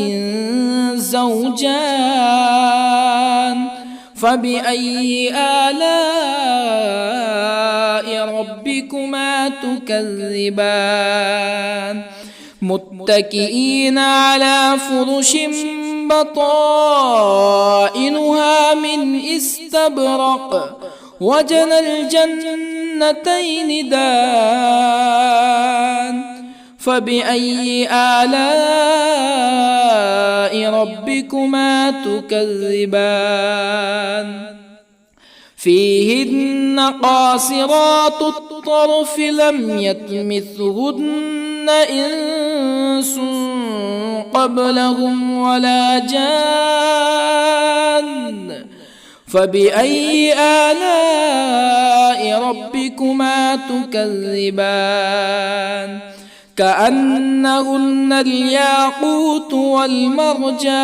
زوجان فبأي آلاء ربكما تكذبان متكئين على فرش بطائنها من استبرق وجنى الجنتين دان فبأي آلاء ربكما تكذبان فيهن قاصرات الطرف لم يطمثهن إنس قبلهم ولا جان فبأي آلاء ربكما تكذبان كأنهن الياقوت والمرجان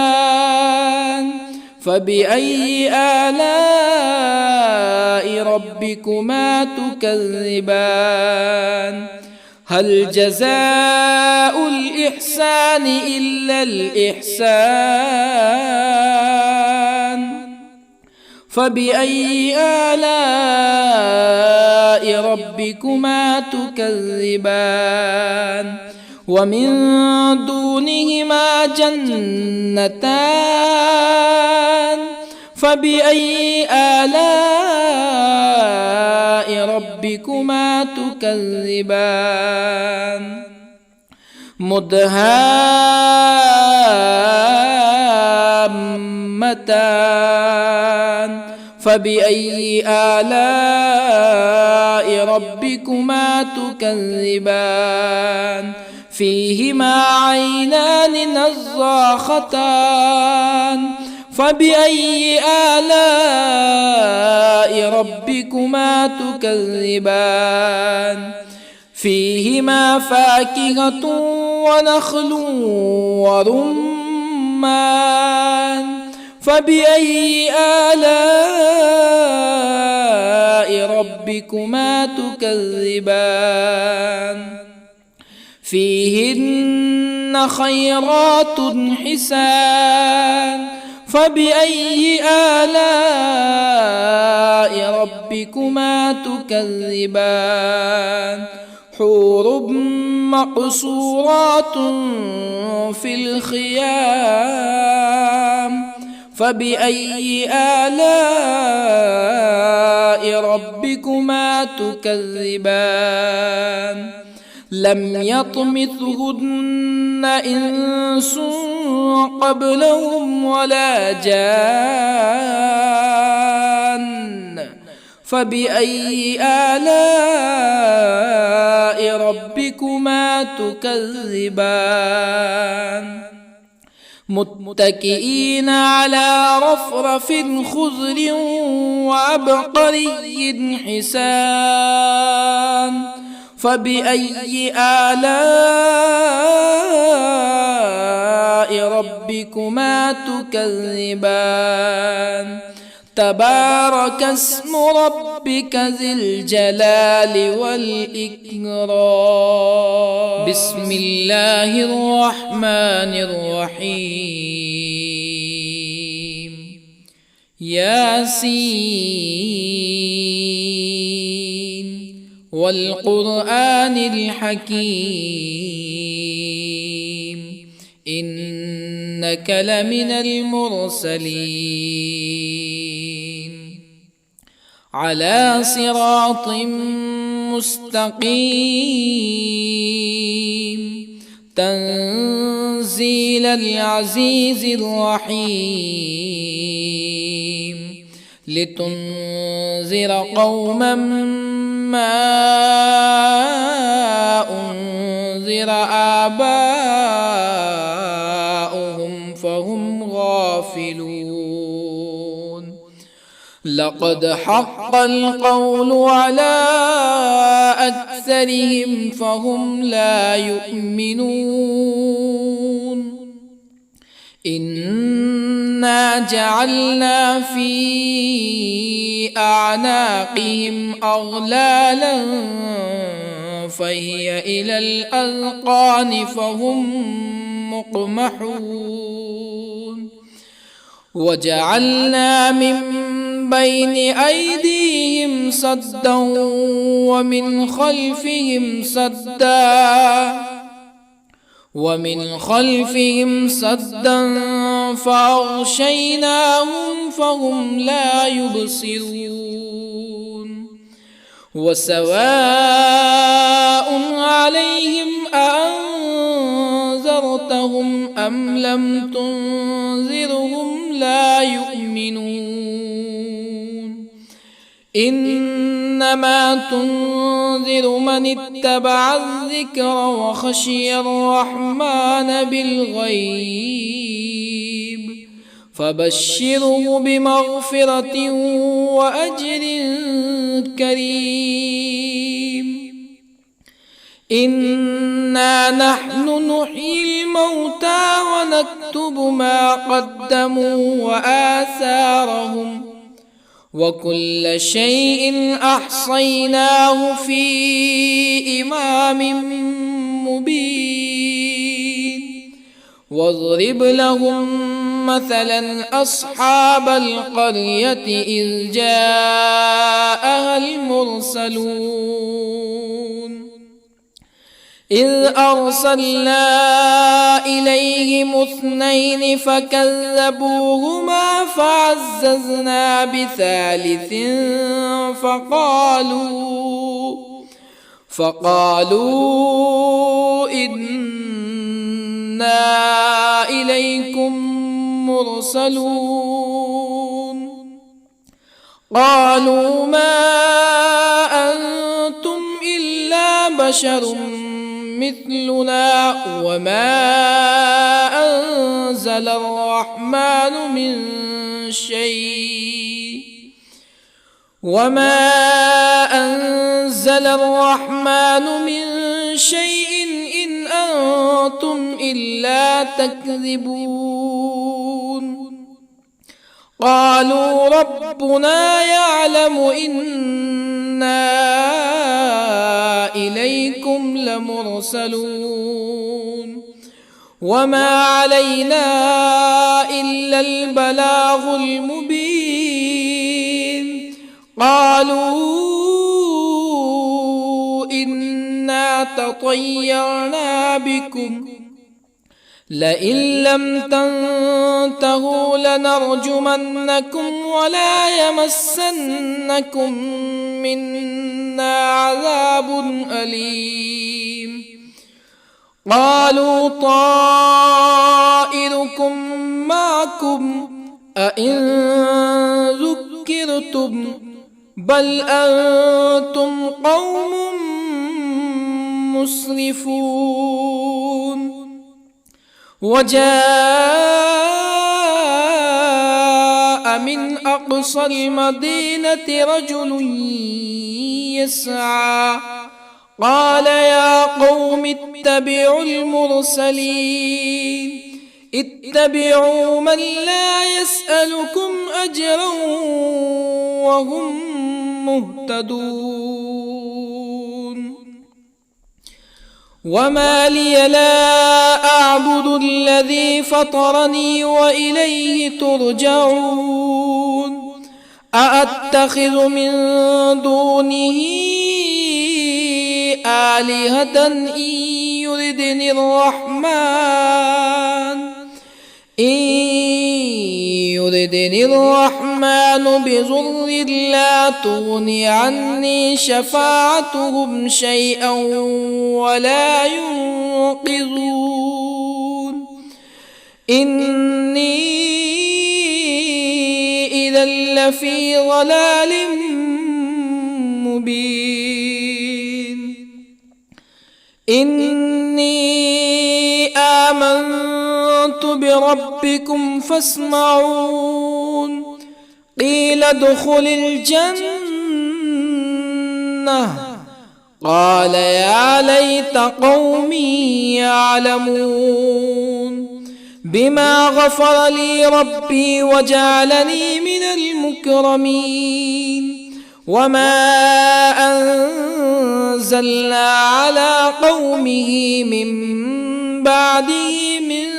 فبأي آلاء ربكما تكذبان هل جزاء الإحسان إلا الإحسان فبأي آلاء ربكما تكذبان ومن دونهما جنتان فبأي آلاء ربكما تكذبان مدهامتان فبأي آلاء ربكما تكذبان فيهما عينان نضاختان فبأي آلاء ربكما تكذبان فيهما فاكهة ونخل ورمان فبأي آلاء ربكما تكذبان فيهن خيرات حسان فبأي آلاء ربكما تكذبان حور مقصورات في الخيام فبأي آلاء ربكما تكذبان لم يطمثهن إنس قبلهم ولا جان فبأي آلاء ربكما تكذبان متكئين على رفرف خضر وعبقري حسان فبأي آلاء ربكما تكذبان تبارك اسم ربك ذي الجلال والإكرام بسم الله الرحمن الرحيم ياسين والقرآن الحكيم إنك لمن المرسلين على صراط مستقيم تنزيل العزيز الرحيم لتنذر قوما ما أنذر آباؤهم فهم غافلون لقد حق القول على أكثرهم فهم لا يؤمنون إنا جعلنا في أعناقهم أغلالا فهي إلى الأذقان فهم مقمحون وجعلنا من بين أيديهم سدا ومن خلفهم سدا فأغشيناهم فهم لا يبصرون وسواء عليهم أأنذرتهم أم لم تنذرهم لا يؤمنون إنما تنذر من اتبع الذكر وخشي الرحمن بالغيب فبشره بمغفرة وأجر كريم إنا نحن نحيي الموتى ونكتب ما قدموا وآثارهم وكل شيء أحصيناه في إمام مبين واضرب لهم مثلا أصحاب القرية إذ جاءها المرسلون إذ أرسلنا إليهم اثنين فكذبوهما فعززنا بثالث فقالوا إنا إليكم مرسلون قالوا ما أنتم إلا بشر مثلنا وما أنزل الرحمن من شيء إن أنتم إلا تكذبون قالوا ربنا يعلم إنا إليكم لمرسلون وما علينا إلا البلاغ المبين قالوا إنا تطيرنا بكم لئن لم تنتهوا لنرجمنكم ولا يمسنكم منا عذاب أليم قالوا طائركم معكم أئن ذكرتم بل أنتم قوم مسرفون وجاء من أقصى المدينة رجل يسعى قال يا قوم اتبعوا المرسلين اتبعوا من لا يسألكم أجرا وهم مهتدون وما لي لا أعبد الذي فطرني وإليه ترجعون أأتخذ من دونه آلهة إن يردني الرحمن بضر لا تغني عني شفاعتهم شيئا ولا ينقذون إني إذا لفي ضلال مبين إني آمنت بربكم فاسمعون قيل ادخل الجنة قال يا ليت قومي يعلمون بما غفر لي ربي وجعلني من المكرمين وما أنزلنا على قومه من بعده من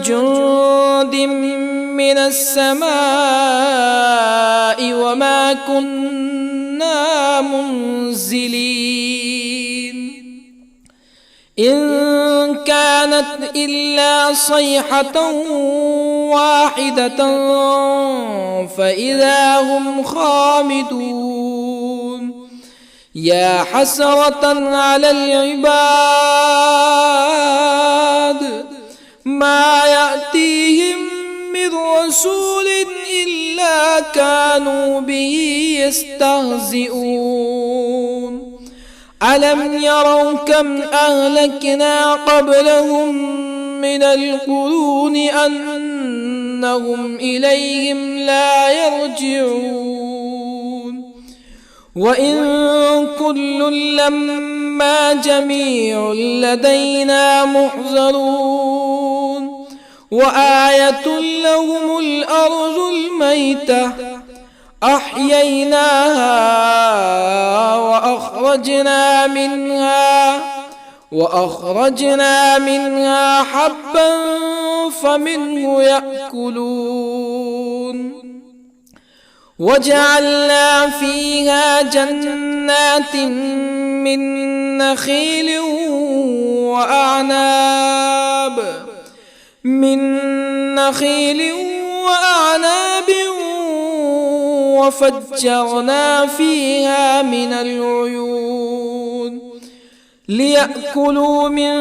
جند من السماء وما كنا منزلين إن كانت إلا صيحة واحدة فإذا هم خامدون يا حسرة على العباد ما يأتيهم من رسول إلا كانوا به يستهزئون ألم يروا كم أهلكنا قبلهم من القرون أنهم إليهم لا يرجعون وإن كل لما جميع لدينا محضرون وآية لهم الأرض الميتة أحييناها وأخرجنا منها حبا فمنه يأكلون وجعلنا فيها جنات من نخيل وأعناب وفجرنا فيها من العيون ليأكلوا من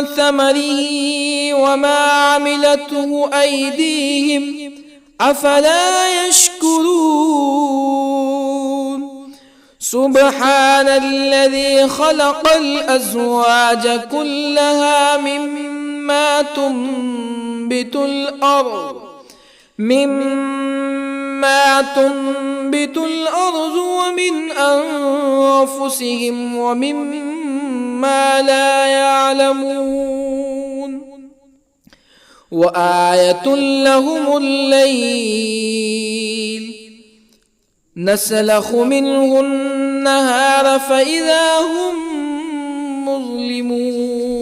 ثمره وما عملته أيديهم أفلا يشكرون سبحان الذي خلق الأزواج كلها مما تنبت الأرض ومن أنفسهم ومما لا يعلمون وآية لهم الليل نسلخ منه النهار فإذا هم مظلمون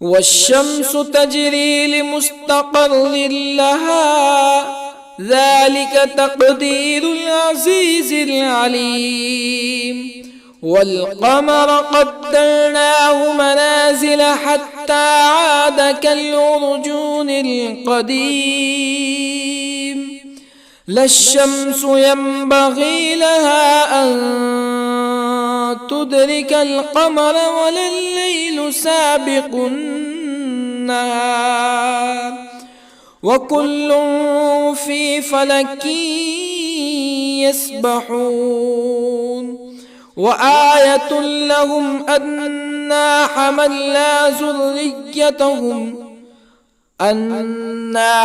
والشمس تجري لمستقر لها ذلك تقدير العزيز العليم. والقمر قدرناه منازل حتى عاد كالعرجون القديم. لا الشمس ينبغي لها أن تدرك القمر ولا الليل سابق النهار وكل في فلك يسبحون. وآية لهم أنا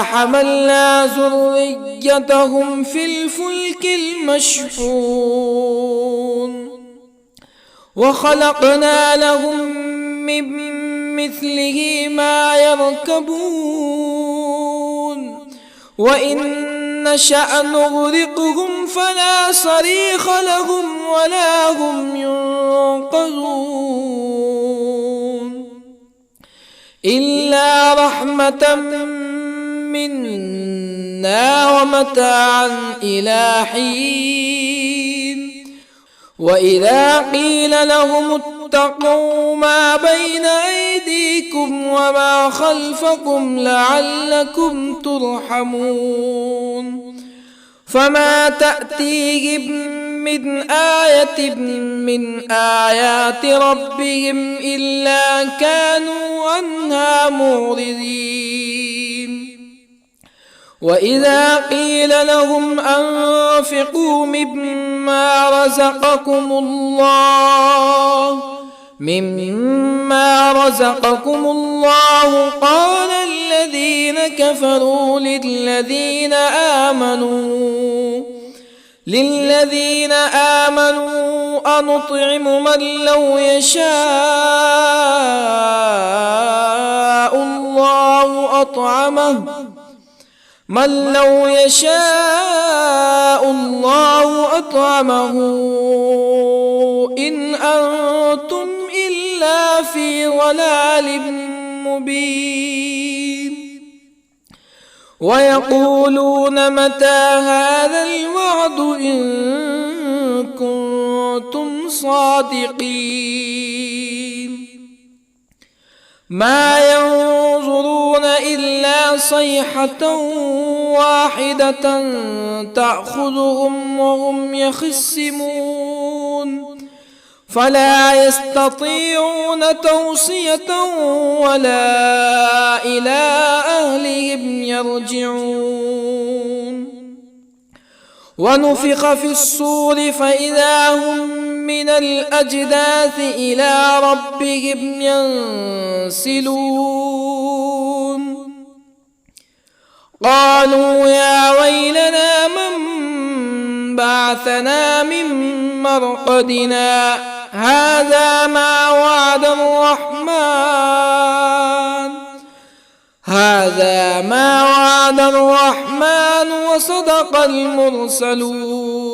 حملنا ذريتهم في الفلك المشحون وخلقنا لهم من مثله ما يركبون وإن نشأ نغرقهم فلا صريخ لهم ولا هم ينقذون إلا رحمة منا ومتاعا إلى حين. وإذا قيل لهم اتقوا ما بين أيديكم وما خلفكم لعلكم ترحمون فما تأتيهم من آية من آيات ربهم إلا كانوا عنها معرضين. وإذا قيل لهم أنفقوا مما رزقكم الله قال الذين كفروا للذين آمنوا أنطعم من لو يشاء الله أطعمه إن أنتم إلا في ضلال مبين. ويقولون متى هذا الوعد إن كنتم صادقين. ما ينظرون إلا صيحة واحدة تأخذهم وهم يخصمون فلا يستطيعون توصية ولا إلى أهلهم يرجعون. ونفخ في الصور فإذا هم من الأجداث إلى ربهم ينسلون. قالوا يا ويلنا من بعثنا من مرقدنا هذا ما وعد الرحمن وصدق المرسلون.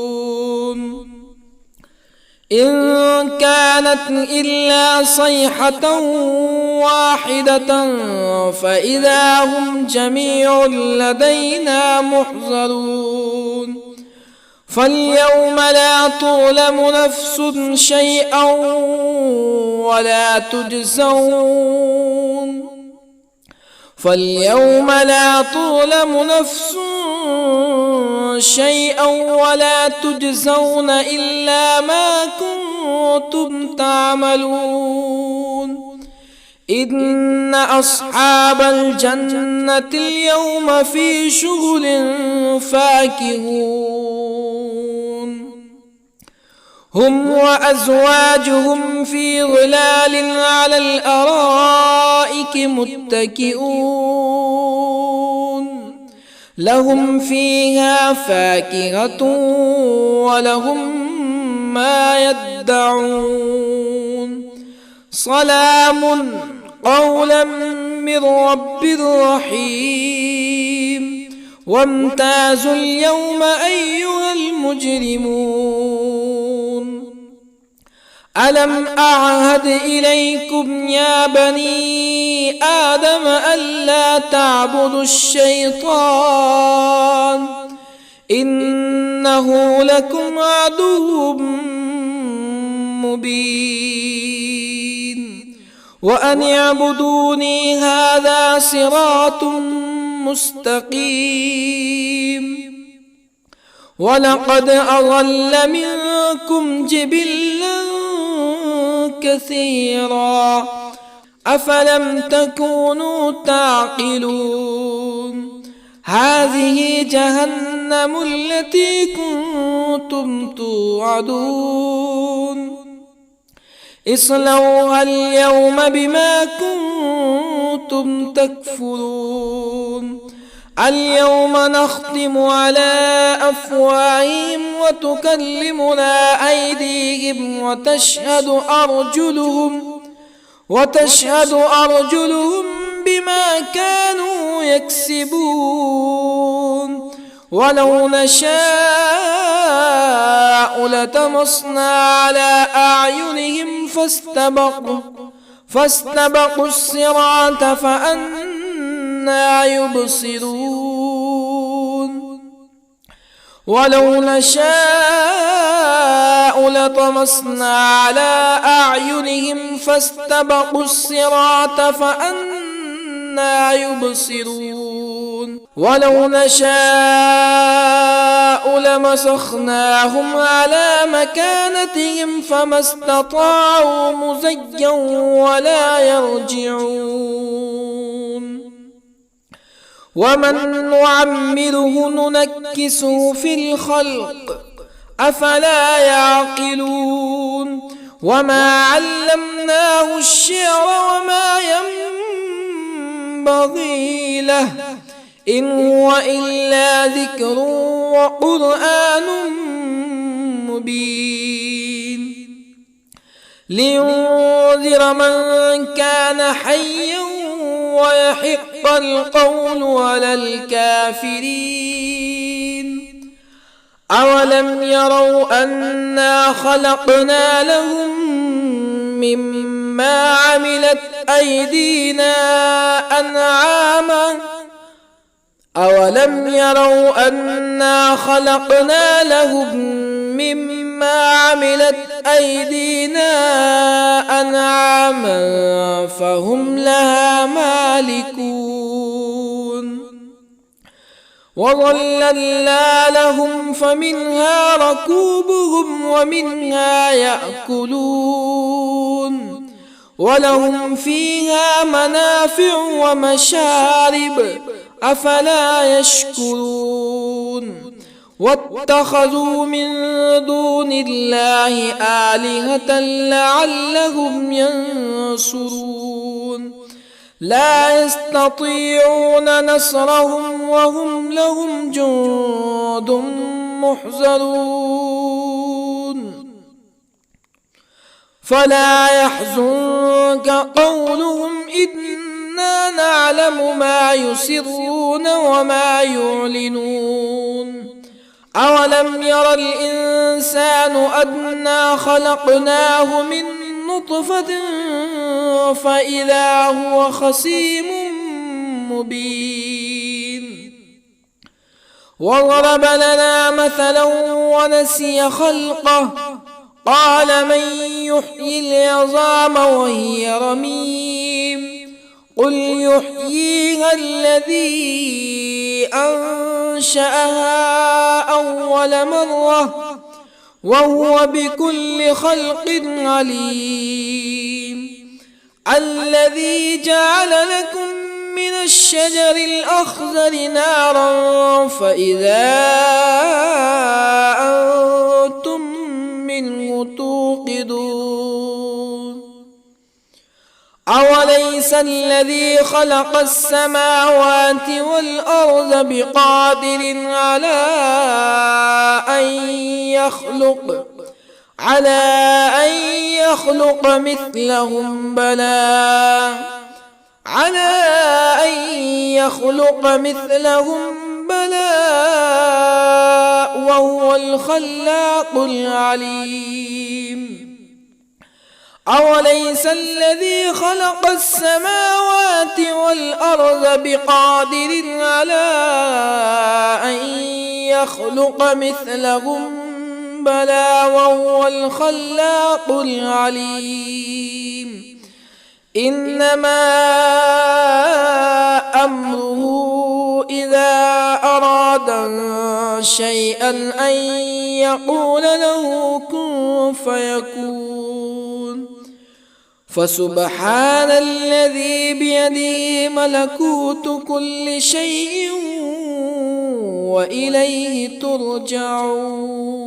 إن كانت إلا صيحة واحدة فإذا هم جميع لدينا محضرون. فاليوم لا تظلم نفس شيئا ولا تجزون إلا ما كنتم تعملون. إن أصحاب الجنة اليوم في شغل فاكهون هم وأزواجهم في ظلال على الأرائك متكئون لهم فيها فاكهة ولهم ما يدعون. سلام قولا من رب رحيم. وامتازوا اليوم أيها المجرمون. ألم أعهد إليكم يا بني آدم ألا تعبدوا الشيطان إنه لكم عدو مبين وأن اعبدوني هذا صراط مستقيم ولقد أضل منكم جبلا كثيرا أفلم تكونوا تعقلون هذه جهنم التي كنتم توعدون اصلوها اليوم بما كنتم تكفرون اليوم نختم على أفواههم وتكلمنا أيديهم وتشهد أرجلهم بما كانوا يكسبون ولو نشاء لطمسنا على أعينهم فاستبقوا الصراط فأنى يبصرون ولو نشاء لطمسنا على أعينهم فاستبقوا الصراط فأنى يبصرون ولو نشاء لمسخناهم على مكانتهم فما استطاعوا مزيا ولا يرجعون ومن نعمره ننكسه في الخلق أفلا يعقلون وما علمناه الشعر وما ينبغي له إن هو إلا ذكر وقرآن مبين لينذر من كان حيا ويحق القول على الكافرين أولم يروا أنا خلقنا لهم مما عملت أيدينا أنعاما فهم لها مالكون وظللنا لهم فمنها ركوبهم ومنها يأكلون ولهم فيها منافع ومشارب أفلا يشكرون واتخذوا من دون الله آلهة لعلهم ينصرون لا يستطيعون نصرهم وهم لهم جند محضرون فلا يحزنك قولهم إنا نعلم ما يسرون وما يعلنون أولم ير الإنسان أنا خلقناه من نطفة فإذا هو خصيم مبين وضرب لنا مثلا ونسي خلقه قال من يحيي العظام وهي رميم قل يحييها الذي أنشأها أول مرة وهو بكل خلق عليم الذي جعل لكم من الشجر الأخضر نارا فإذا أنتم منه توقدون أوليس الذي خلق السماوات والأرض بقادر على أن يخلق مثلهم بلى وهو الخلاق العليم أوليس الذي خلق السماوات والأرض بقادر على أن يخلق مثلهم بلى وهو الخلاق العليم إنما أمره إذا أراد شيئا أن يقول له كن فيكون فسبحان الذي بيده ملكوت كل شيء وإليه ترجعون.